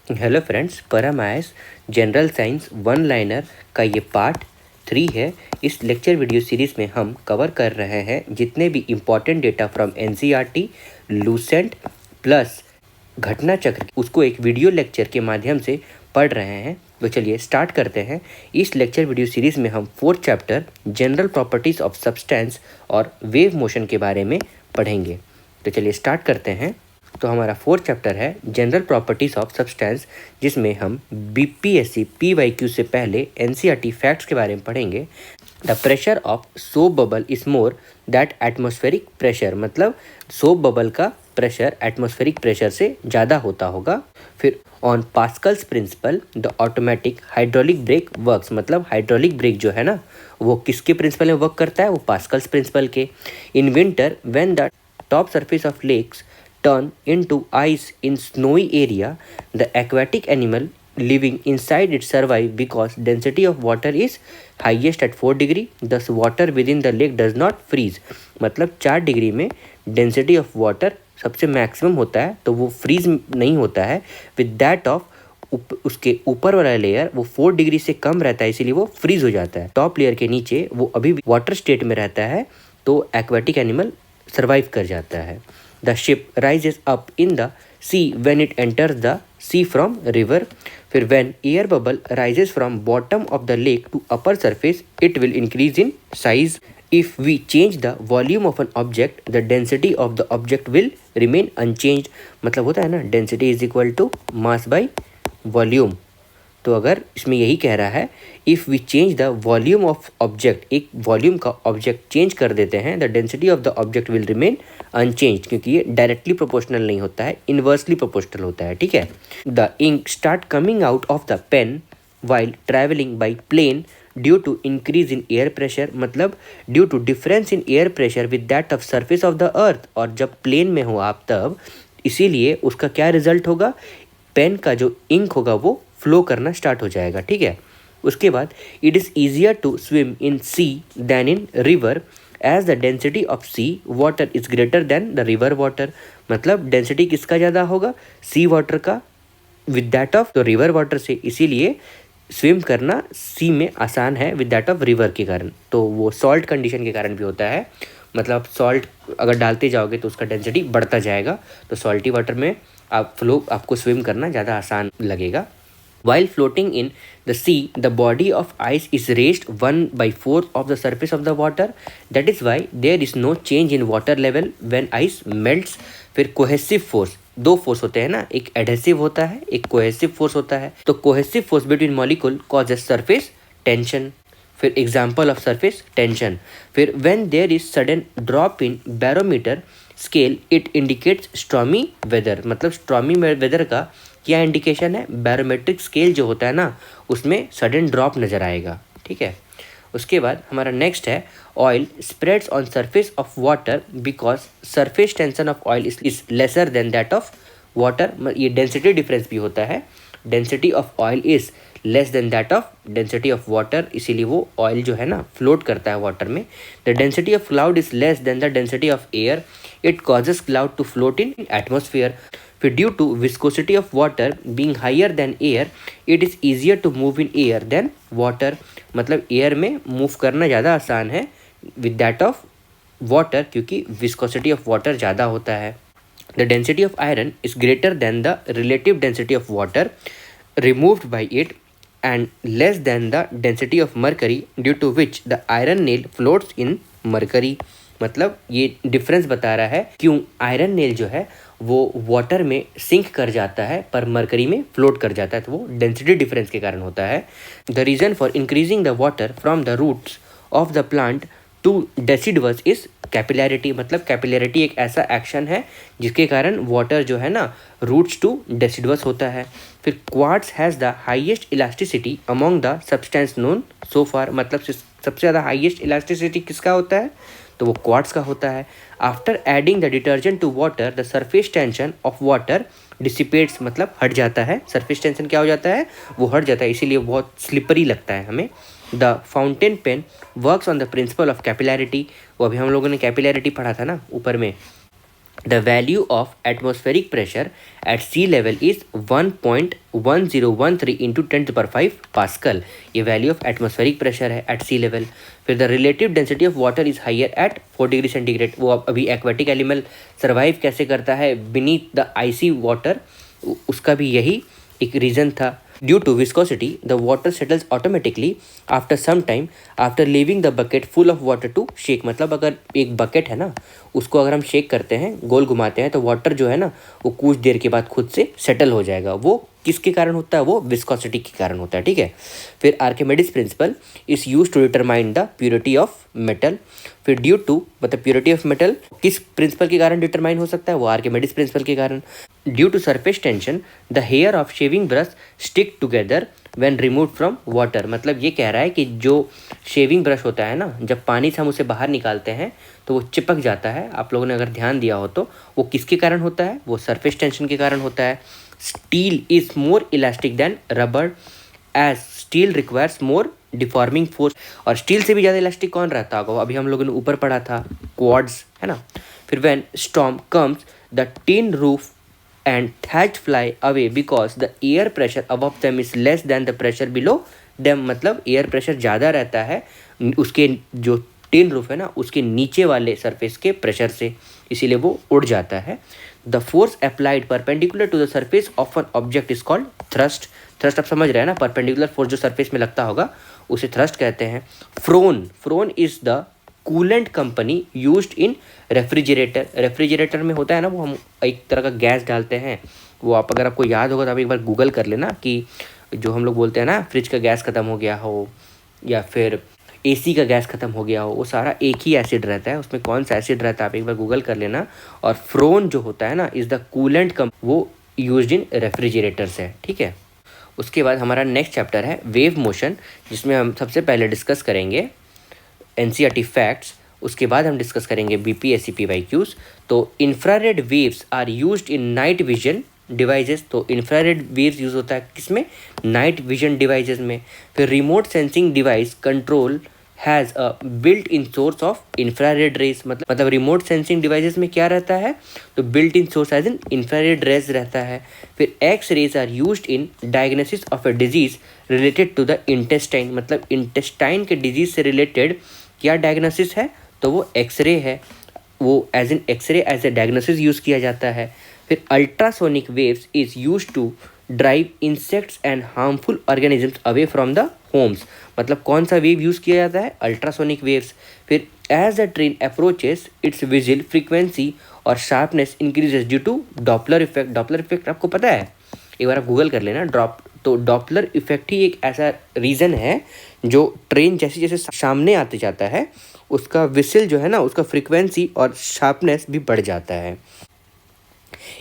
Hello friends, परमायस general science one liner का ये पार्ट 3 है। इस लेक्चर वीडियो सीरीज़ में हम कवर कर रहे हैं जितने भी important data from NCERT, Lucent plus घटना चक्र, उसको एक वीडियो लेक्चर के माध्यम से पढ़ रहे हैं। तो चलिए स्टार्ट करते हैं। इस लेक्चर वीडियो सीरीज़ में हम 4th chapter general properties of substance और वेव मोशन के बारे में पढ़ेंगे। तो चलिए स्टार्ट करते हैं। तो हमारा 4th चैप्टर है जनरल प्रॉपर्टीज़ ऑफ सब्सटेंस, जिसमें हम बीपीएससी पीवाईक्यू से पहले एनसीईआरटी फैक्ट्स के बारे में पढ़ेंगे। The pressure of soap bubble is more that atmospheric pressure, मतलब सोप बबल का प्रेशर एटमॉस्फेरिक प्रेशर से ज़्यादा होता होगा। फिर on Pascal's principle the automatic hydraulic brake works, मतलब हाइड्रोलिक ब्रेक जो है ना वो किसके प्रिंसिपल में वर्क करता है, वो पास्कल्स प्रिंसिपल के। In winter when the top surface of lakes turn into ice in snowy area, the aquatic animal living inside it survive because density of water is highest at 4 degree, thus water within the lake does not freeze। मतलब 4 degree में density of water सबसे maximum होता है, तो वो freeze नहीं होता है। विद दैट ऑफ उसके ऊपर वाला लेयर वो 4 डिग्री से कम रहता है, इसीलिए वो फ्रीज हो जाता है। टॉप लेयर के नीचे वो अभी भी वाटर स्टेट में रहता है, तो एक्वाटिक एनिमल सर्वाइव कर जाता है। The ship rises up in the sea when it enters the sea from river। फिर when air bubble rises from bottom of the lake to upper surface, it will increase in size। If we change the volume of an object, the density of the object will remain unchanged। मतलब होता है ना, density is equal to mass by volume। तो अगर इसमें यही कह रहा है if we change the volume of object, एक वॉल्यूम का ऑब्जेक्ट चेंज कर देते हैं, the density of the object will remain unchanged, क्योंकि ये डायरेक्टली प्रोपोर्शनल नहीं होता है, इन्वर्सली प्रोपोर्शनल होता है। ठीक है। The ink start coming out of the pen while travelling by plane due to increase in air pressure, मतलब due to difference in air pressure with that of surface of the earth. और जब plane में हो आप तब इसीलिए उसका क्या रिजल्ट होगा, पेन का जो इंक होगा वो फ्लो करना स्टार्ट हो जाएगा। ठीक है। उसके बाद it is easier to swim in sea than in river as the density of sea water is greater than the river water. मतलब डेंसिटी किसका ज़्यादा होगा, सी वाटर का with that of the river water से, इसीलिए swim करना सी में आसान है विद दैट ऑफ रिवर के कारण। तो वो सॉल्ट कंडीशन के कारण भी होता है, मतलब सॉल्ट अगर डालते जाओगे तो उसका डेंसिटी बढ़ता जाएगा, तो सॉल्टी वाटर में आपको स्विम करना ज़्यादा आसान लगेगा। While floating in the sea, the body of ice is raised 1/4 of the surface of the water. That is why there is no change in water level when ice melts। फिर cohesive force, दो force होते हैं ना, एक adhesive होता है, एक cohesive force होता है। तो cohesive force between molecule causes surface tension. फिर एग्जाम्पल ऑफ सरफेस टेंशन। फिर when there is sudden drop in barometer scale it indicates stormy weather. मतलब स्टॉर्मी वेदर का क्या इंडिकेशन है, बैरोमेट्रिक स्केल जो होता है ना उसमें सडन ड्रॉप नज़र आएगा। ठीक है। उसके बाद हमारा नेक्स्ट है oil spreads on surface of water because surface tension of oil is lesser than that of water. ये डेंसिटी डिफरेंस भी होता है, density of oil is less then that of density of water, इसीलिए वो oil जो है ना float करता है वाटर में। The density of cloud is less than the density of air, it causes cloud to float in atmosphere. फिर due to viscosity of water being higher than air it is easier to move in air than water. मतलब air में move करना ज़्यादा आसान है with that of water, क्योंकि viscosity of water ज़्यादा होता है। The density of iron is greater than the relative density of water removed by it and less than the density of mercury due to which the iron nail floats in mercury। मतलब ये difference बता रहा है क्यों iron nail जो है वो water में सिंक कर जाता है पर मरकरी में फ्लोट कर जाता है, तो वो डेंसिटी डिफरेंस के कारण होता है। The reason for increasing the water from the roots of the plant to deciduous is capillarity. मतलब कैपिलैरिटी एक ऐसा एक्शन है जिसके कारण वाटर जो है ना रूट्स टू डेसिडुअस होता है। फिर quartz has the highest elasticity among the substance known so far. मतलब सबसे ज़्यादा हाईएस्ट इलास्टिसिटी किसका होता है, तो वो क्वार्ट्स का होता है। After adding the detergent to water the surface tension of water dissipates, मतलब हट जाता है। सरफेस टेंशन क्या हो जाता है, वो हट जाता है, इसीलिए बहुत स्लिपरी लगता है हमें। The fountain pen works on the principle of capillarity. वो अभी हम लोगों ने कैपिलैरिटी पढ़ा था ना ऊपर में, The value of atmospheric pressure at sea level is 1.1013 into 10 to the power 5 pascal. ये वैल्यू ऑफ एटमॉस्फेरिक प्रेशर है एट सी लेवल। फिर the relative density of water is higher at 4 degree centigrade. वो अभी aquatic animal survive कैसे करता है beneath the icy water, उसका भी यही एक रीज़न था। Due to viscosity the water settles automatically after some time after leaving the bucket full of water to shake. मतलब अगर एक बकेट है ना, उसको अगर हम शेक करते हैं, गोल घुमाते हैं, तो वाटर जो है ना वो कुछ देर के बाद खुद से सेटल हो जाएगा। वो किसके कारण होता है? वो विस्कोसिटी के कारण होता है, ठीक है। फिर Archimedes principle is use to determine the purity of metal. फिर ड्यू टू मतलब प्योरिटी ऑफ मेटल किस प्रिंसिपल के कारण डिटरमाइन हो सकता है? वो आर्किमिडीज प्रिंसिपल के कारण। Due to surface tension the hair of shaving brush stick together when remove from water. मतलब ये कह रहा है कि जो शेविंग ब्रश होता है ना, जब पानी से हम उसे बाहर निकालते हैं तो वो चिपक जाता है। आप लोगों ने अगर ध्यान दिया हो तो वो किसके कारण होता है? वो सरफेस टेंशन के कारण होता है। Steel is more elastic than rubber as steel requires more deforming force. और स्टील से भी ज़्यादा इलास्टिक कौन रहता होगा? अभी हम लोगों ने ऊपर पढ़ा था, क्वाड्स, है ना। फिर when storm comes the tin roof and thatch fly away because the air pressure above them is less than the pressure below them। मतलब एयर प्रेशर ज़्यादा रहता है उसके जो टिन रूफ है ना उसके नीचे वाले सरफेस के प्रेशर से, इसीलिए वो उड़ जाता है। The force applied perpendicular to the surface of an object is called thrust. Thrust आप समझ रहे हैं ना, परपेंडिकुलर फोर्स जो सरफेस में लगता होगा उसे थ्रस्ट कहते हैं। Prone is the coolant company used in refrigerator. Refrigerator में होता है ना, वो हम एक तरह का गैस डालते हैं। वो आप अगर आपको याद होगा तो आप एक बार गूगल कर लेना कि जो हम लोग बोलते हैं ना, फ्रिज का गैस ख़त्म हो गया हो या फिर एसी का गैस ख़त्म हो गया हो, वो सारा एक ही एसिड रहता है। उसमें कौन सा एसिड रहता है आप एक बार गूगल कर लेना। और फ्रोन जो होता है ना इज़ द कूलेंट वो यूज्ड इन रेफ्रिजरेटर्स है, ठीक है। उसके बाद हमारा नेक्स्ट चैप्टर है वेव मोशन, जिसमें हम सबसे पहले डिस्कस करेंगे एनसीईआरटी फैक्ट्स। उसके बाद हम डिस्कस करेंगे बीपीएससी पीवाईक्यूज। तो infrared waves are used in night vision devices. तो इंफ्रारेड वेव्स यूज होता है किसमें? नाइट विजन डिवाइसेस में। फिर remote sensing device control has a built in source of infrared rays. मतलब रिमोट सेंसिंग डिवाइसेस में क्या रहता है? तो built in source as in infrared rays रहता है। फिर X rays are used in diagnosis of a disease related to the intestine. मतलब इंटेस्टाइन के डिजीज से रिलेटेड क्या डायग्नोसिस है? तो वो एक्सरे है। वो as in X ray as a diagnosis use किया जाता है। फिर ultrasonic waves is use to drive insects and harmful organisms away from the homes. मतलब कौन सा वेव यूज़ किया जाता है? Ultrasonic waves. फिर as the train approaches its whistle frequency और sharpness increases due to Doppler effect. Doppler effect आपको पता है? एक बार आप गूगल कर लेना। तो डॉपलर इफेक्ट ही एक ऐसा रीज़न है जो ट्रेन जैसे जैसे सामने आते जाता है उसका विसिल जो है ना, उसका फ्रीक्वेंसी और शार्पनेस भी बढ़ जाता है।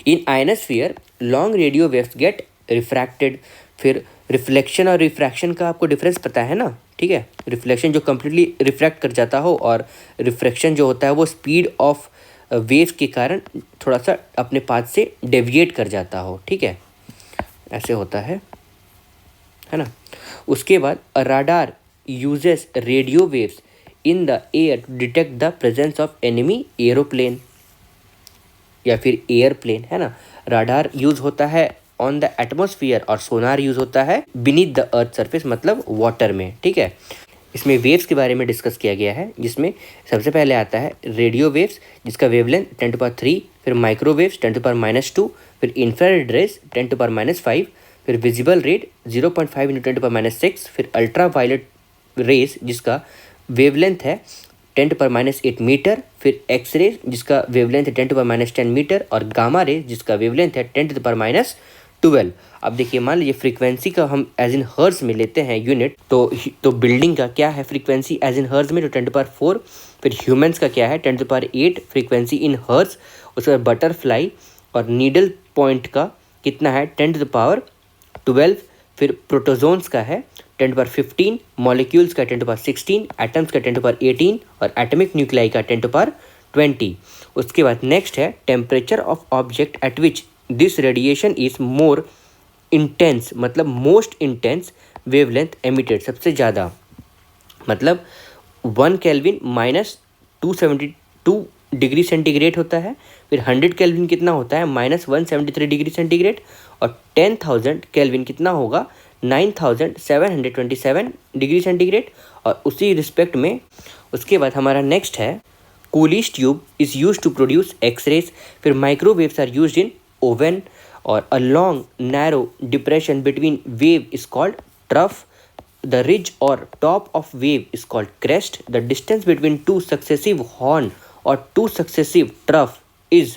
In ionosphere long radio waves get refracted. फिर रिफ्लेक्शन और रिफ्रैक्शन का आपको डिफरेंस पता है ना, ठीक है। रिफ्लेक्शन जो कम्प्लीटली रिफ्रैक्ट कर जाता हो और रिफ्रैक्शन जो होता है वो स्पीड ऑफ वेव के कारण थोड़ा सा अपने पाथ से डेविएट कर जाता हो, ठीक है, ऐसे होता है ना। उसके बाद radar uses radio waves in the air to detect the presence of enemy aeroplane या फिर एयरप्लेन, है ना। राडार यूज होता है ऑन द एटमॉस्फेयर और सोनार यूज होता है बीनीथ द अर्थ सरफेस, मतलब वाटर में, ठीक है। इसमें वेव्स के बारे में डिस्कस किया गया है, जिसमें सबसे पहले आता है रेडियो वेव्स जिसका वेवलेंथ 10⁻3, फिर माइक्रोवेव्स 10⁻², फिर इंफ्रारेड रेज 10⁻5, फिर विजिबल रेड 0.5 × 10⁻6, फिर अल्ट्रा वायलेट रेज जिसका वेवलेंथ है 10⁻8 मीटर, फिर एक्स रे जिसका वेवलेंथ है 10⁻10 मीटर और गामा रे जिसका वेवलेंथ है 10⁻12। अब देखिए, मान लीजिए फ्रीक्वेंसी का हम एज इन हर्ट्ज में लेते हैं यूनिट, तो बिल्डिंग का क्या है फ्रीक्वेंसी एज इन हर्ट्ज में? तो 10⁻4। फिर ह्यूमंस का क्या है? 10⁻8 फ्रीक्वेंसी इन हर्ट्ज। उसके बाद बटरफ्लाई और नीडल पॉइंट का कितना है? 10⁻12। फिर प्रोटोजोन्स का है 10⁻15, मॉलिक्यूल्स का 10⁻16, एटम्स का 10⁻18 और एटॉमिक न्यूक्लियाई का 10⁻20। उसके बाद नेक्स्ट है temperature of object at which this radiation is more intense, मतलब मोस्ट इंटेंस वेवलेंथ एमिटेड, सबसे ज़्यादा, मतलब 1 केल्विन -272 डिग्री सेंटीग्रेड होता है। फिर 100 केल्विन कितना होता है, -173 डिग्री सेंटीग्रेड। और 10,000 केल्विन कितना होगा, 9,727 डिग्री सेंटीग्रेड। और उसी रिस्पेक्ट में उसके बाद हमारा नेक्स्ट है Coolidge tube is use to produce X rays. फिर microwaves are use in oven. और a long narrow depression between wave is called trough. The ridge or top of wave is called crest. The distance between two successive horn or two successive trough is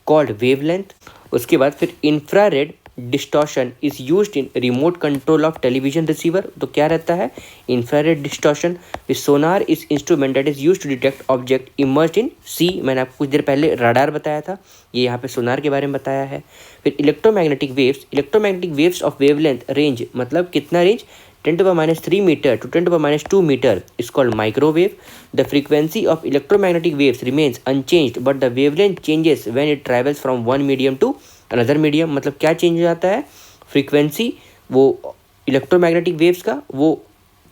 called wavelength. उसके बाद फिर infrared distortion is used in remote control of television receiver. तो क्या रहता है infrared distortion. फिर sonar is instrument that is used to detect object immersed in sea. मैंने आपको कुछ देर पहले रडार बताया था, ये यहाँ पे सोनार के बारे में बताया है। फिर electromagnetic waves of wavelength range, मतलब कितना range, 10⁻³ meter to 10⁻² meter is called microwave. The frequency of electromagnetic waves remains unchanged but the wavelength changes when it travels from one medium to another medium. मतलब क्या change हो जाता है, frequency वो electromagnetic waves का वो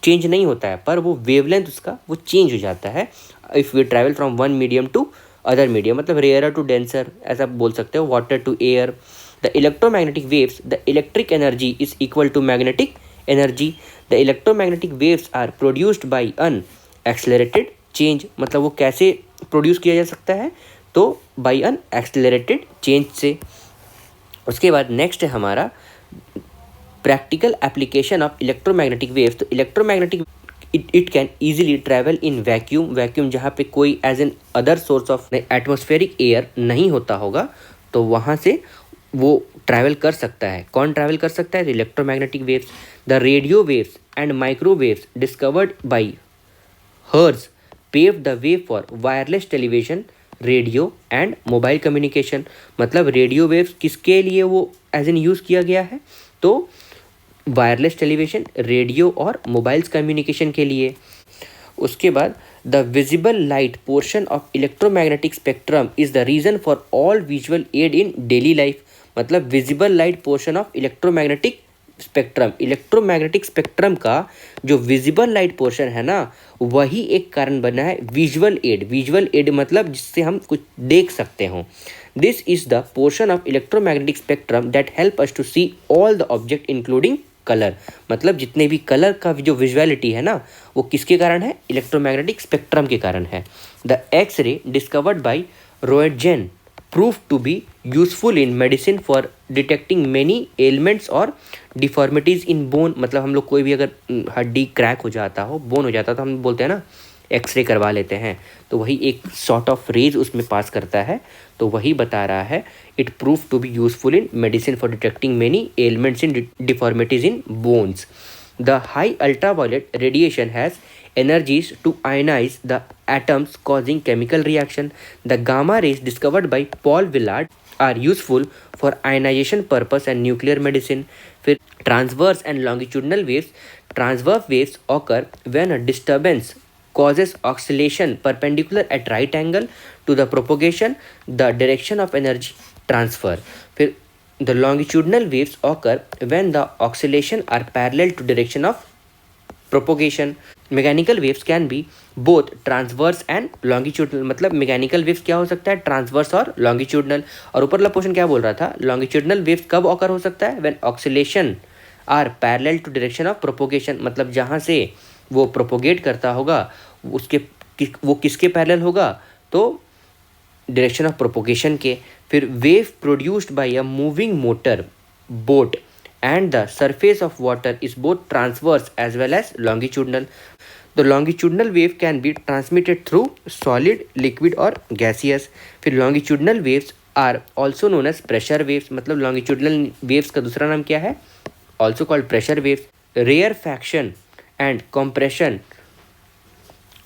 change नहीं होता है, पर वो वेवलेंथ उसका वो चेंज हो जाता है if we travel from one medium to other medium, मतलब रेयर टू डेंसर, ऐसा बोल सकते हो, water to air. The electromagnetic waves, the electric energy is equal to magnetic energy. The electromagnetic waves are produced by an accelerated change. मतलब वो कैसे produce किया जा सकता है, तो by an accelerated change से। उसके बाद नेक्स्ट है हमारा practical application of electromagnetic waves. तो electromagnetic it can easily travel in vacuum जहाँ पे कोई as another source of atmospheric air नहीं होता होगा, तो वहाँ से वो ट्रैवल कर सकता है। कौन ट्रैवल कर सकता है, electromagnetic waves. The radio waves and microwaves discovered by Hertz pave the way for wireless television, radio and mobile communication. मतलब रेडियो वेव्स किसके लिए वो एज एन यूज़ किया गया है, तो वायरलेस टेलीविजन, रेडियो और मोबाइल्स कम्युनिकेशन के लिए। उसके बाद the visible light portion of electromagnetic spectrum is the reason for all visual aid in daily life. मतलब visible light portion of electromagnetic spectrum का जो विजिबल लाइट पोर्शन है ना, वही एक कारण बना है विजुअल एड मतलब जिससे हम कुछ देख सकते हो। This is the portion of electromagnetic spectrum that help us to see all the object including colour. मतलब जितने भी कलर का जो विजुअलिटी है ना, वो किसके कारण है, इलेक्ट्रोमैग्नेटिक स्पेक्ट्रम के कारण है। The X ray discovered by Roentgen proved to be useful in medicine for detecting many ailments और deformities in bone। मतलब हम लोग कोई भी अगर हड्डी क्रैक हो जाता हो, बोन हो जाता, तो हम बोलते हैं ना एक्सरे करवा लेते हैं, तो वही एक सॉर्ट ऑफ रेज उसमें पास करता है, तो वही बता रहा है it prove to be useful in medicine for detecting many elements in deformities in bones. The high ultraviolet radiation has energies to ionize the atoms causing chemical reaction. The gamma rays discovered by Paul Villard are useful for ionization purpose and nuclear medicine. फिर transverse and longitudinal waves. Transverse waves occur when a disturbance causes oscillation perpendicular at right angle to the propagation, the direction of energy transfer. फिर the longitudinal waves occur when the oscillation are parallel to direction of propagation. Mechanical waves can be both transverse and longitudinal. मतलब mechanical waves क्या हो सकता है, transverse और longitudinal. और ऊपर वाला पोर्शन क्या बोल रहा था, लॉन्गिट्यूडनल वेव्स कब ऑकर हो सकता है, when oscillation are parallel to direction of propagation. मतलब जहाँ से वो प्रोपोगेट करता होगा वो किसके पैरेलल होगा, तो डायरेक्शन ऑफ प्रोपोगेशन के। फिर wave produced by a moving motor boat and the surface of water is both transverse as well as longitudinal. The longitudinal wave can be transmitted through solid, liquid और gaseous. फिर longitudinal waves are also known as pressure waves। मतलब longitudinal waves का दूसरा नाम क्या है, also called pressure waves. Rarefaction and compression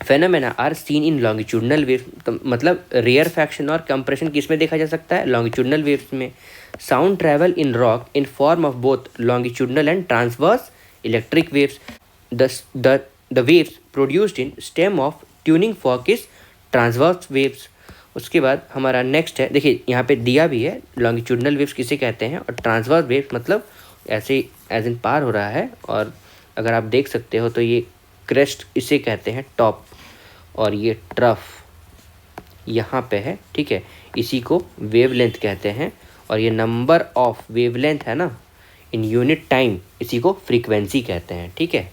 phenomena are seen in longitudinal waves। तो मतलब rarefaction और compression किस में देखा जा सकता है, longitudinal waves में। Sound travel in rock in form of both longitudinal and transverse electric waves. The waves produced in stem of tuning fork is transverse waves. उसके बाद हमारा नेक्स्ट है, देखिए यहाँ पे दिया भी है longitudinal waves किसे कहते हैं, और transverse waves मतलब ऐसे एज इन पार हो रहा है, और अगर आप देख सकते हो तो ये क्रेस्ट इसे कहते हैं टॉप, और ये ट्रफ यहाँ पे है, ठीक है। इसी को वेवलेंथ कहते हैं, और ये नंबर ऑफ वेवलेंथ है ना इन यूनिट टाइम, इसी को फ्रीक्वेंसी कहते हैं, ठीक है।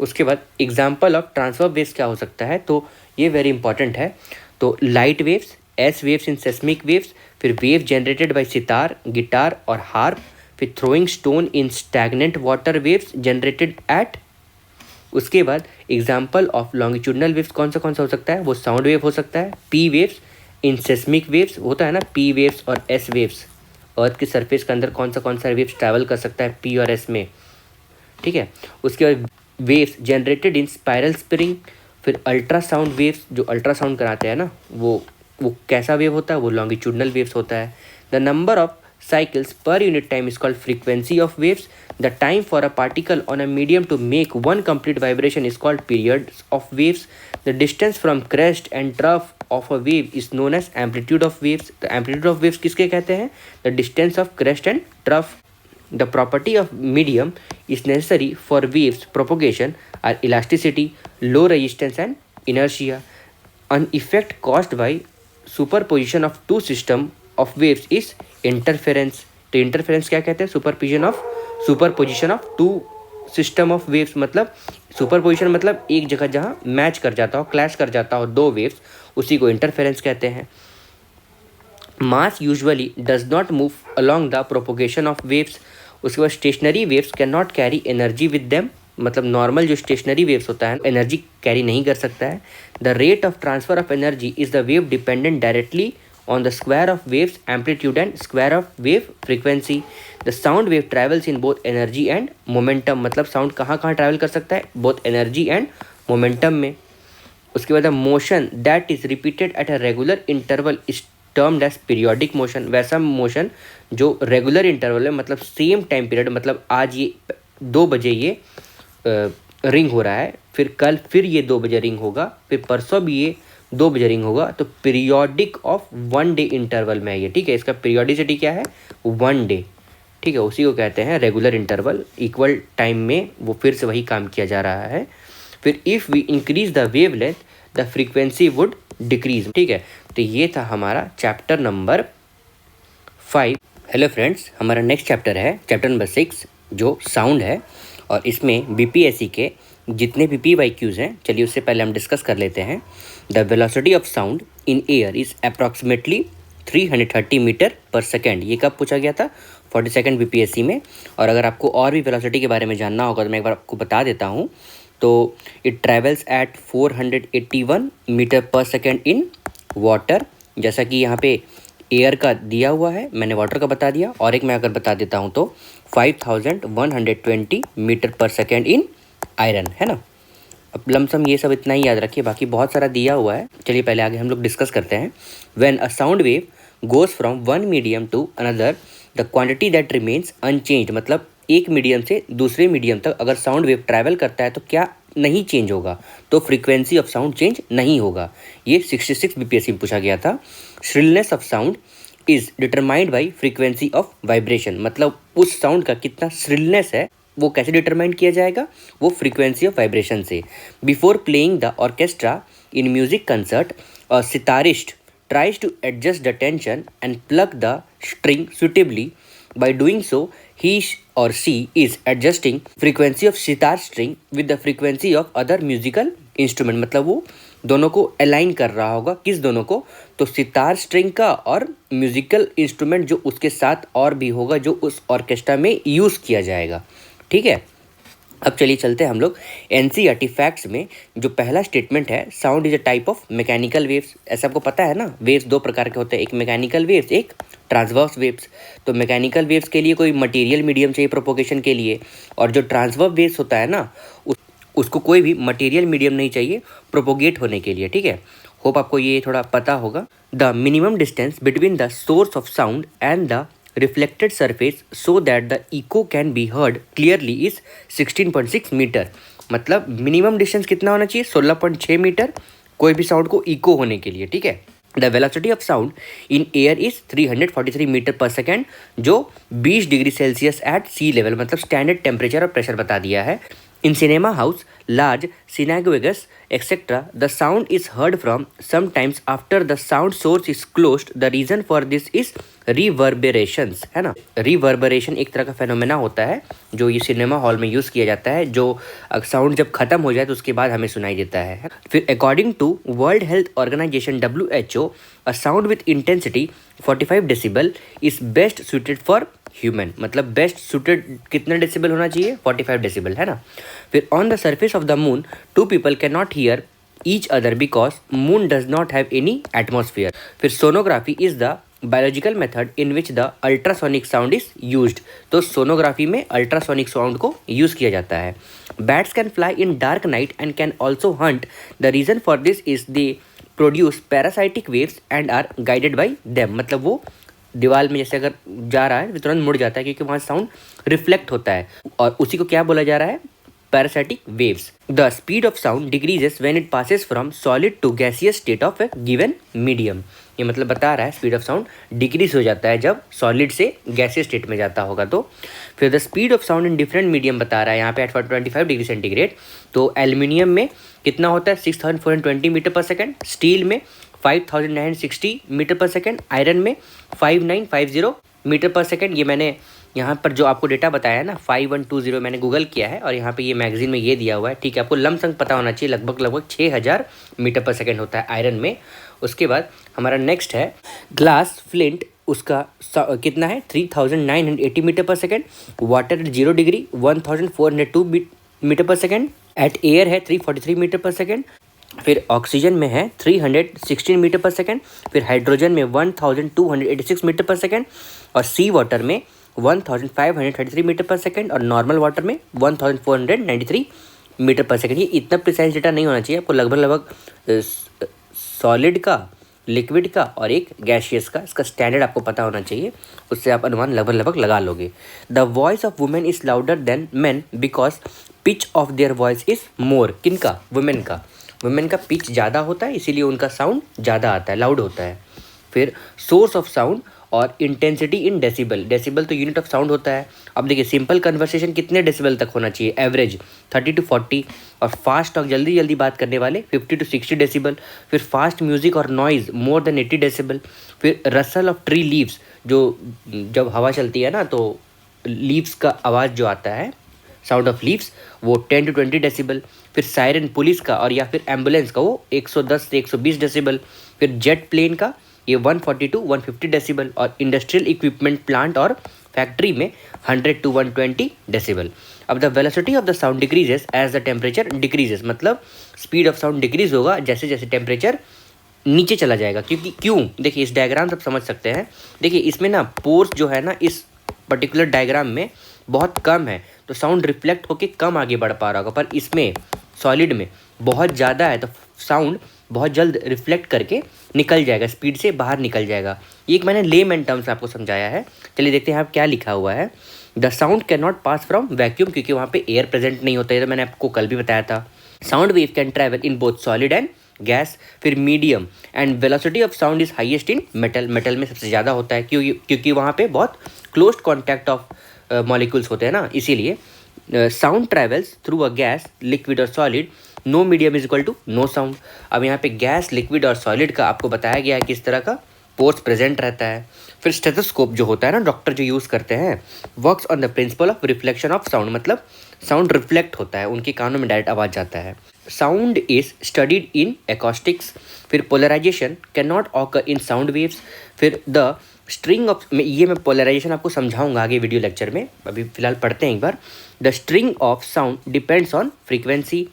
उसके बाद एग्जाम्पल ऑफ ट्रांसफर वेव्स क्या हो सकता है, तो ये वेरी इंपॉर्टेंट है। तो light waves, S waves in seismic waves, फिर wave generated by sitar, guitar और हार्प, फिर throwing stone in stagnant water waves generated at. उसके बाद एग्जाम्पल ऑफ लॉन्गिट्यूडनल वेव्स कौन सा हो सकता है, वो साउंड वेव हो सकता है। P waves in seismic waves होता है ना, पी वेव्स और एस वेव्स, अर्थ के सरफेस के अंदर कौन सा वेव्स ट्रैवल कर सकता है पी और एस में, ठीक है। उसके बाद waves generated in spiral spring, फिर अल्ट्रासाउंड वेव्स, जो अल्ट्रासाउंड कराते हैं ना, वो कैसा वेव होता है, वो लॉन्गिट्यूडनल वेव्स होता है। The number of cycles per unit time is called frequency of waves. The time for a particle on a medium to make one complete vibration is called periods of waves. The distance from crest and trough of a wave is known as amplitude of waves. The amplitude of waves किसके कहते हैं, the distance of crest and trough. The property of medium is necessary for waves propagation are elasticity, low resistance and inertia. An effect caused by superposition of two systems of waves is interference. तो interference क्या कहते हैं, superposition of two system of waves, मतलब superposition मतलब एक जगह जहाँ match कर जाता हो, क्लैश कर जाता हो दो वेव्स, उसी को इंटरफेरेंस कहते हैं। Mass usually does not move along the propagation of waves. उसके बाद stationary waves can not carry energy with them, मतलब नॉर्मल जो स्टेशनरी वेव्स होता है एनर्जी कैरी नहीं कर सकता है। The rate of transfer of energy is the wave dependent directly on the square of waves amplitude and square of wave frequency. The sound wave travels in both energy and momentum, मतलब sound कहाँ travel कर सकता है, both energy and momentum में। उसके बाद motion that is repeated at a regular interval is termed as periodic motion. वैसा motion जो रेगुलर इंटरवल है, मतलब सेम टाइम पीरियड, मतलब आज ये 2 बजे ये रिंग हो रहा है, फिर कल फिर ये 2 बजे रिंग होगा, फिर परसों भी ये 2 बजे रिंग होगा, तो पीरियोडिक ऑफ 1 डे इंटरवल में है ये, ठीक है। इसका पीरियोडिसिटी क्या है, 1 डे, ठीक है। उसी को कहते हैं रेगुलर इंटरवल, इक्वल टाइम में वो फिर से वही काम किया जा रहा है। फिर if we increase the wavelength the frequency would decrease, ठीक है। तो ये था हमारा चैप्टर नंबर 5। हेलो फ्रेंड्स, हमारा नेक्स्ट चैप्टर है चैप्टर नंबर 6 जो साउंड है, और इसमें बीपीएससी के जितने भी PYQs हैं, चलिए उससे पहले हम डिस्कस कर लेते हैं। The velocity of sound in air is approximately 330 metre per second. ये कब पूछा गया था, 42nd BPSC में। और अगर आपको और भी वेलोसिटी के बारे में जानना होगा तो मैं एक बार आपको बता देता हूँ। तो it travels eight 481 metre per second in water, जैसा कि यहाँ पे एयर का दिया हुआ है, मैंने वाटर का बता दिया। और एक मैं अगर बता देता हूँ तो 5120 metre per second in iron, है ना। अब लमसम ये सब इतना ही याद रखिए, बाकी बहुत सारा दिया हुआ है। चलिए पहले आगे हम लोग डिस्कस करते हैं। When a sound wave goes from one medium to another the quantity that remains unchanged, मतलब एक मीडियम से दूसरे मीडियम तक अगर साउंड वेव ट्रैवल करता है तो क्या नहीं चेंज होगा, तो फ्रीक्वेंसी ऑफ साउंड चेंज नहीं होगा। ये 66 BPSC में पूछा गया था। Shrillness of sound is determined by frequency of vibration, मतलब उस साउंड का कितना श्रिलनेस है वो कैसे डिटरमाइन किया जाएगा, वो फ्रीक्वेंसी ऑफ वाइब्रेशन से। Before playing the orchestra in music concert a sitarist tries to adjust the tension and plug the string suitably. By doing so, he or she is adjusting frequency of sitar string with the frequency of other musical instrument, मतलब वो दोनों को align कर रहा होगा। किस दोनों को, तो सितार स्ट्रिंग का और म्यूजिकल इंस्ट्रूमेंट जो उसके साथ और भी होगा जो उस ऑर्केस्ट्रा में यूज़ किया जाएगा, ठीक है। अब चलिए चलते हैं हम लोग NCERT फैक्ट्स में। जो पहला स्टेटमेंट है, sound is a type of mechanical waves. ऐसा आपको पता है ना, वेव्स 2 प्रकार के होते हैं, एक मैकेनिकल वेव्स, एक ट्रांसवर्स वेव्स। तो मैकेनिकल वेव्स के लिए कोई मटेरियल मीडियम चाहिए प्रोपोगेशन के लिए, और जो ट्रांसवर्स वेव्स होता है ना उसको कोई भी मटेरियल मीडियम नहीं चाहिए प्रोपोगेट होने के लिए, ठीक है। होप आपको ये थोड़ा पता होगा। The minimum distance between the source of sound and the reflected surface so that the echo can be heard clearly is 16.6 metre. मतलब मिनिमम डिस्टेंस कितना होना चाहिए, 16.6 मीटर कोई भी साउंड को इको होने के लिए, ठीक है। The velocity of sound in air is 343 metre per second, जो 20 degree Celsius at sea level, मतलब स्टैंडर्ड टेम्परेचर और प्रेशर बता दिया है। In cinema house, large synagogues, etc., the sound is heard from sometimes after the sound source is closed. The reason for this is reverberations, है ना। reverberation एक तरह का फेनोमेना होता है जो ये सिनेमा हॉल में यूज़ किया जाता है, जो साउंड जब खत्म हो जाए तो उसके बाद हमें सुनाई देता है। फिर according to World Health Organization WHO, a sound with intensity 45 decibel is best suited for human, मतलब बेस्ट सुटेड कितना डेसिबल होना चाहिए, 45 डेसिबल, है ना। फिर on the surface of the moon two people can not hear each other because moon does not have any atmosphere. फिर sonography is the biological method in which the ultrasonic sound is used, तो sonography में ultrasonic sound को use किया जाता है। Bats can fly in dark night and can also hunt. The reason for this is they produce parasitic waves and are guided by them, मतलब वो दीवार में जैसे अगर जा रहा है तो तुरंत मुड़ जाता है क्योंकि वहाँ साउंड रिफ्लेक्ट होता है, और उसी को क्या बोला जा रहा है, parasitic waves. The speed of sound decreases when it passes from solid to gaseous state of a given medium. ये मतलब बता रहा है स्पीड ऑफ साउंड डिक्रीज हो जाता है जब सॉलिड से गैसियस स्टेट में जाता होगा तो। फिर the speed of sound in different medium बता रहा है यहाँ पे एट 25 डिग्री सेंटीग्रेड, तो एल्यूमिनियम में कितना होता है 6420 मीटर पर सेकेंड, स्टील में 5960 मीटर पर सेकेंड, आयरन में 5950 मीटर पर सेकेंड। ये मैंने यहाँ पर जो आपको डेटा बताया है ना 5120 मैंने गूगल किया है और यहाँ पे ये मैगजीन में ये दिया हुआ है, ठीक है। आपको लमसम पता होना चाहिए, लगभग 6000 मीटर पर सेकेंड होता है आयरन में। उसके बाद हमारा नेक्स्ट है ग्लास फ्लिंट, उसका कितना है 3980 metre per second. Water 0 degree 1402 metre per second. Eight air है 343 मीटर पर सेकेंड। फिर ऑक्सीजन में है 316 मीटर पर सेकेंड। फिर हाइड्रोजन में 1286 मीटर पर सेकेंड, और सी वाटर में 1533 मीटर पर सेकेंड, और नॉर्मल वाटर में 1493 मीटर पर सेकेंड। ये इतना प्रिसाइज डेटा नहीं होना चाहिए आपको, लगभग सॉलिड का, लिक्विड का और एक गैशियस का, इसका स्टैंडर्ड आपको पता होना चाहिए, उससे आप अनुमान लगभग लगा लोगे। The voice of women is louder than man because pitch of their voice is more. किनका, वुमेन का। वुमेन का पिच ज़्यादा होता है इसीलिए उनका साउंड ज़्यादा आता है, लाउड होता है। फिर सोर्स ऑफ साउंड और इंटेंसिटी इन डेसिबल, डेसिबल तो यूनिट ऑफ साउंड होता है। अब देखिए सिंपल कन्वर्सेशन कितने डेसिबल तक होना चाहिए, एवरेज 30 to 40, और फास्ट टॉक जल्दी बात करने वाले 50 to 60 डेसिबल। फिर फास्ट म्यूजिक और नॉइज़ मोर देन 80 डेसिबल। फिर रसल ऑफ ट्री लीव्स, जो जब हवा चलती है ना तो लीव्स का आवाज़ जो आता है, साउंड ऑफ लीव्स, वो 10 to 20 डेसिबल। फिर सायरन पुलिस का और या फिर एम्बुलेंस का वो 110 से 120 डेसिबल। फिर जेट प्लेन का ये 140 to 150 डेसिबल, और इंडस्ट्रियल इक्विपमेंट प्लांट और फैक्ट्री में 100 to 120 डेसिबल। अब the velocity of the sound decreases as the temperature decreases, मतलब स्पीड ऑफ साउंड डिक्रीज होगा जैसे जैसे टेम्परेचर नीचे चला जाएगा। क्यों देखिए इस डायग्राम से आप समझ सकते हैं। देखिए इसमें ना पोर्स जो है ना इस पर्टिकुलर डायग्राम में बहुत कम है, तो साउंड रिफ्लेक्ट होके कम आगे बढ़ पा रहा होगा, पर इसमें सॉलिड में बहुत ज़्यादा है तो साउंड बहुत जल्द रिफ्लेक्ट करके निकल जाएगा, स्पीड से बाहर निकल जाएगा। ये एक मैंने लेमैन टर्म्स आपको समझाया है। चलिए देखते हैं आप क्या लिखा हुआ है। The sound can not pass from vacuum, क्योंकि वहाँ पे एयर प्रेजेंट नहीं होता है, तो मैंने आपको कल भी बताया था। Sound wave can travel in both solid and gas. फिर medium and velocity of sound is highest in metal, metal में सबसे ज़्यादा होता है क्योंकि वहाँ पे बहुत क्लोज कॉन्टैक्ट ऑफ मॉलिक्यूल्स होते हैं ना, इसीलिए। Sound travels through a gas, liquid और solid, no medium is equal to no sound. अब यहाँ पे गैस, लिक्विड और सॉलिड का आपको बताया गया है किस तरह का पोर्स प्रेजेंट रहता है। फिर स्टेथोस्कोप जो होता है ना डॉक्टर जो यूज़ करते हैं, works on the principle of reflection of sound, मतलब साउंड रिफ्लेक्ट होता है, उनके कानों में डायरेक्ट आवाज़ जाता है। Sound is studied in acoustics. फिर polarisation can not occur in sound waves. फिर द स्ट्रिंग ऑफ, मैं पोलराइजेशन आपको समझाऊंगा आगे वीडियो लेक्चर में, अभी फिलहाल पढ़ते हैं एक बार। The string of sound depends on frequency.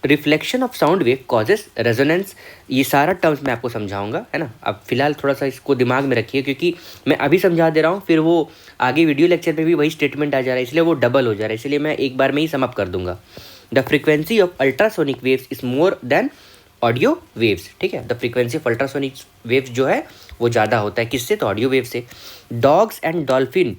Reflection of sound wave causes resonance. ये सारा टर्म्स मैं आपको समझाऊंगा, है ना। अब फिलहाल थोड़ा सा इसको दिमाग में रखिए, क्योंकि मैं अभी समझा दे रहा हूँ, फिर वो आगे वीडियो लेक्चर में भी वही स्टेटमेंट आ जा रहा है, इसलिए वो डबल हो जा रहा है, इसलिए मैं एक बार में ही सम अप कर दूंगा। The frequency of ultrasonic waves is more than audio waves, ठीक है। The frequency of ultrasonic waves जो है वो ज़्यादा होता है, किससे, तो ऑडियो वेव से। Dogs and dolphin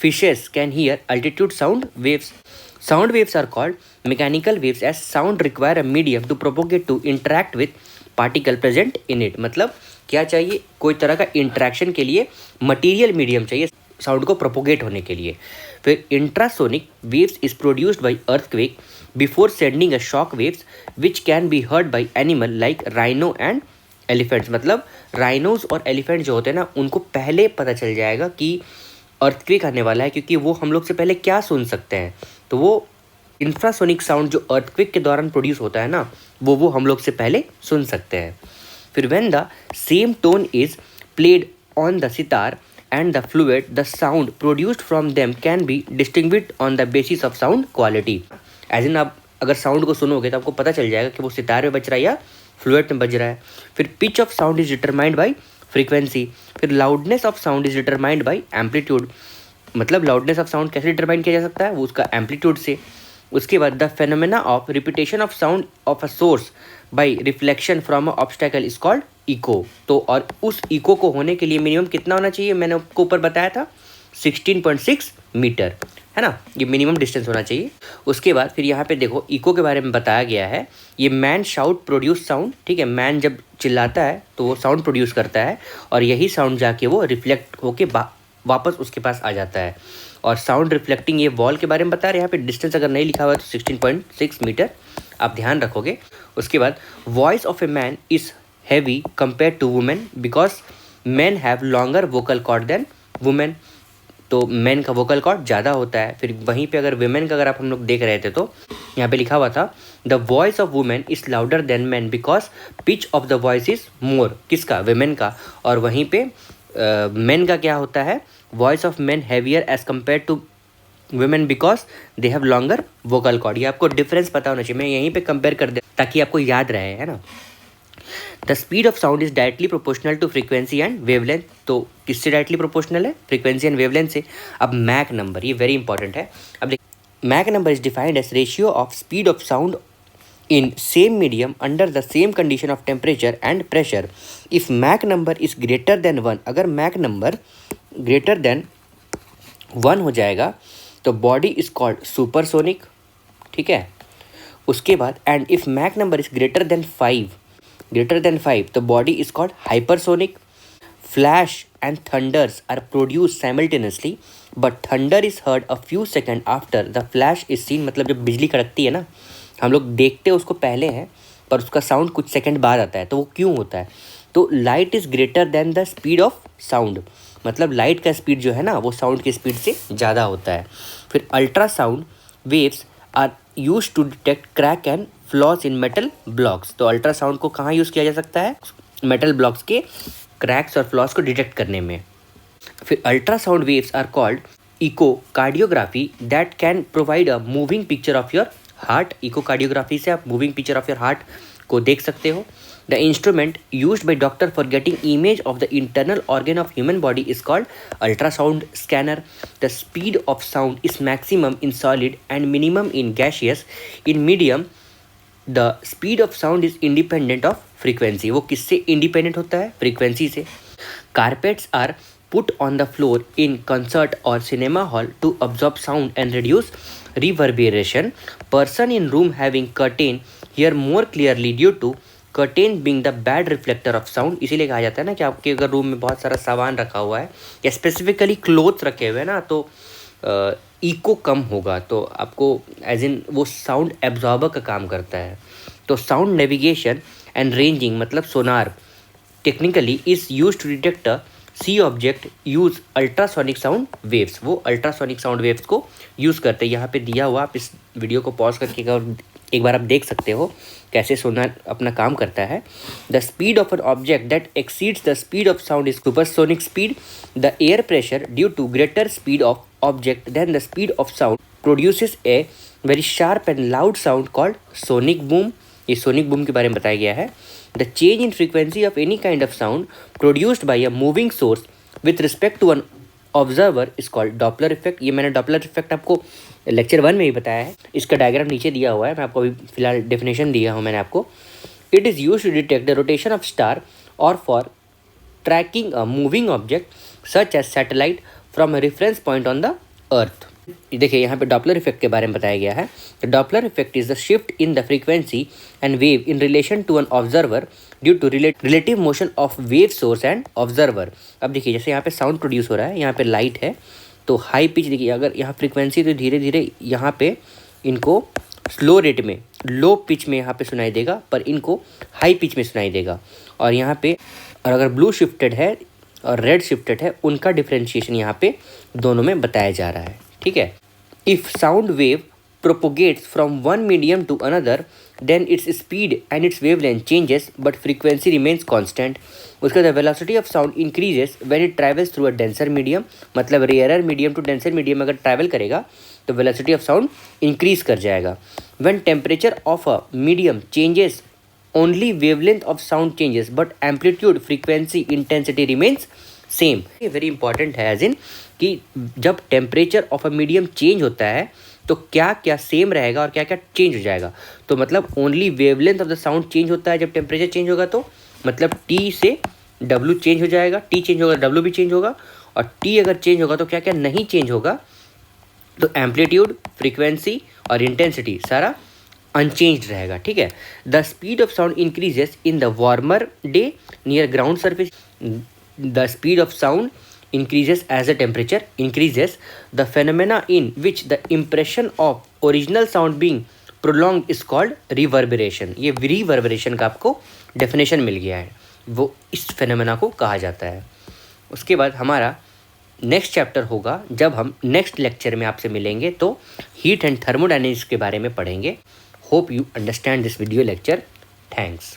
fishes can hear altitude sound waves. Sound waves are called mechanical waves as sound require a medium to propagate to interact with particle present in it। मतलब क्या चाहिए, कोई तरह का interaction के लिए material medium चाहिए। Sound को प्रोपोगेट होने के लिए। फिर infrasonic waves is produced by earthquake before sending a shock waves which can be heard by animal like rhino and elephants. मतलब राइनोज और एलिफेंट जो होते हैं ना, उनको पहले पता चल जाएगा कि अर्थक्वेक आने वाला है, क्योंकि वो हम लोग से पहले क्या सुन सकते हैं। तो वो इंफ्रासोनिक साउंड जो अर्थक्वेक के दौरान प्रोड्यूस होता है ना, वो हम लोग से पहले सुन सकते हैं। फिर when the same tone is played on the sitar and the fluid, the sound produced from them can be distinguished on the basis of sound quality. As in आप अगर साउंड को सुनोगे तो आपको पता चल जाएगा कि वो सितार में बज रहा है या फ्लूइड में बज रहा है। फिर pitch of sound is determined by frequency. फिर loudness of sound is determined by amplitude. मतलब लाउडनेस ऑफ साउंड कैसे डिटरमाइन किया जा सकता है, वो उसका एम्पलीट्यूड से। उसके बाद the phenomena of repetition of sound of a source by reflection from a obstacle is called echo. तो और उस इको को होने के लिए मिनिमम कितना होना चाहिए, मैंने आपको ऊपर बताया था 16.6 मीटर, है ना, ये मिनिमम डिस्टेंस होना चाहिए। उसके बाद फिर यहाँ पे देखो इको के बारे में बताया गया है, ये मैन शाउट प्रोड्यूस साउंड, ठीक है, मैन जब चिल्लाता है तो वो साउंड प्रोड्यूस करता है और यही साउंड जाके वो रिफ्लेक्ट होके वापस उसके पास आ जाता है। और साउंड रिफ्लेक्टिंग ये वॉल के बारे में बता रहे हैं, यहाँ पे डिस्टेंस अगर नहीं लिखा हुआ है तो 16.6 मीटर आप ध्यान रखोगे। उसके बाद voice of a man is heavy compare to women because man have longer vocal cord than women. तो मैन का वोकल कॉर्ड ज़्यादा होता है। फिर वहीं पे अगर वुमेन का अगर आप हम लोग देख रहे थे तो यहाँ पे लिखा हुआ था the voice of women is louder than man because pitch of the voice is more, किसका, वुमेन का। और वहीं पे मैन का क्या होता है, voice of man heavier as compare to women because they have longer vocal cord. ये आपको डिफरेंस पता होना चाहिए, मैं यहीं पे कंपेयर कर दे ताकि आपको याद रहे, है ना। The speed of sound is directly proportional to frequency and wavelength. तो किससे डायरेक्टली प्रोपोर्शनल है, फ्रीक्वेंसी एंड वेवलेंथ से। अब मैक नंबर, ये वेरी इंपॉर्टेंट है। अब Mach number is defined as ratio of speed of sound in same medium under the same condition of temperature and pressure. If Mach number is greater than 1, अगर Mach number greater than 1 हो जाएगा तो body is called supersonic, ठीक है। उसके बाद and if Mach number is greater than 5 तो body is called hypersonic. Flash and thunders are produced simultaneously but thunder is heard a few seconds after the flash is seen। मतलब जब बिजली कड़कती है ना, हम लोग देखते उसको पहले हैं पर उसका साउंड कुछ सेकंड बाद आता है। तो वो क्यों होता है, तो light is greater than the speed of sound. मतलब लाइट का स्पीड जो है ना वो साउंड की स्पीड से ज़्यादा होता है। फिर ultrasound waves are use to detect crack and flaws in metal blocks. तो अल्ट्रासाउंड को कहाँ यूज़ किया जा सकता है, मेटल ब्लॉक्स के क्रैक्स और फ्लॉस को डिटेक्ट करने में। फिर ultrasound waves are called echocardiography that can provide a moving picture of your heart. Echocardiography से आप moving picture of your heart को देख सकते हो। The instrument used by doctor for getting image of the internal organ of human body is called ultrasound scanner. The speed of sound is maximum in solid and minimum in gaseous. In medium the speed of sound is independent of frequency. वो किससे independent होता है, frequency से। Carpets are put on the floor in concert or cinema hall to absorb sound and reduce reverberation. Person in room having curtain hear more clearly due to curtain being the bad reflector of sound। इसीलिए कहा जाता है ना कि आपके अगर room में बहुत सारा सामान रखा हुआ है या स्पेसिफिकली क्लोथ्स रखे हुए हैं ना, तो इको कम होगा, तो आपको एज इन वो साउंड एब्जॉर्बर का काम करता है। तो साउंड नेविगेशन एंड रेंजिंग मतलब sonar technically is use to detect sea object use ultrasonic sound waves. वो अल्ट्रासोनिक साउंड वेव्स को यूज़ करते हैं। यहाँ पे दिया हुआ, आप इस वीडियो को पॉज करके एक बार आप देख सकते हो कैसे सोनार अपना काम करता है। The speed of an object that exceeds the speed of sound is supersonic speed. The air pressure due to greater speed of object than the speed of sound produces a very sharp and loud sound called sonic boom. ये sonic boom के बारे में बताया गया है। The change in frequency of any kind of sound produced by a moving source with respect to an observer is called Doppler effect। ये मैंने Doppler effect आपको लेक्चर 1 में ही बताया है। इसका डायग्राम नीचे दिया हुआ है, मैं आपको अभी फिलहाल डेफिनेशन दिया हूँ मैंने आपको। It is used to detect the rotation of star or for tracking a moving object such as satellite from a reference point on the earth। देखिए यहाँ पे डॉपलर इफेक्ट के बारे में बताया गया है। The Doppler effect is the shift in the frequency and wave in relation to an observer due to relative motion of wave source and observer. अब देखिए जैसे यहाँ पे साउंड प्रोड्यूस हो रहा है, यहाँ पे लाइट है, तो हाई पिच देखिए, अगर यहाँ फ्रीक्वेंसी तो धीरे धीरे यहाँ पे इनको स्लो रेट में, लो पिच में यहाँ पे सुनाई देगा, पर इनको हाई पिच में सुनाई देगा। और यहाँ पे और अगर ब्लू शिफ्टेड है और रेड शिफ्टेड है, उनका डिफ्रेंशिएशन यहाँ पे दोनों में बताया जा रहा है। ठीक है। If sound wave propagates from one medium to another, then its speed and its wavelength changes but frequency remains constant. उसका the velocity of sound increases when it travels through a denser medium, मतलब rarer medium to denser medium अगर travel करेगा तो velocity of sound increase कर जाएगा। When temperature of a medium changes, only wavelength of sound changes but amplitude, frequency, intensity remains same. ये very important है, as in कि जब temperature of a medium change होता है तो क्या क्या सेम रहेगा और क्या क्या चेंज हो जाएगा। तो मतलब only wavelength of the sound change होता है जब टेम्परेचर चेंज होगा, तो मतलब टी से डब्ल्यू चेंज हो जाएगा, टी चेंज होगा डब्ल्यू भी चेंज होगा, और टी अगर चेंज होगा तो क्या क्या नहीं चेंज होगा, तो एम्पलीट्यूड, फ्रीक्वेंसी और इंटेंसिटी सारा अनचेंज्ड रहेगा। ठीक है। The speed of sound increases in the warmer day near ground surface. The speed of sound increases as the temperature increases. The phenomena in which the impression of original sound being prolonged is called reverberation. ये reverberation का आपको definition मिल गया है, वो इस phenomena को कहा जाता है। उसके बाद हमारा नेक्स्ट चैप्टर होगा जब हम नेक्स्ट लेक्चर में आपसे मिलेंगे, तो हीट एंड थर्मोडायनेमिक्स के बारे में पढ़ेंगे। Hope you understand this video lecture. Thanks.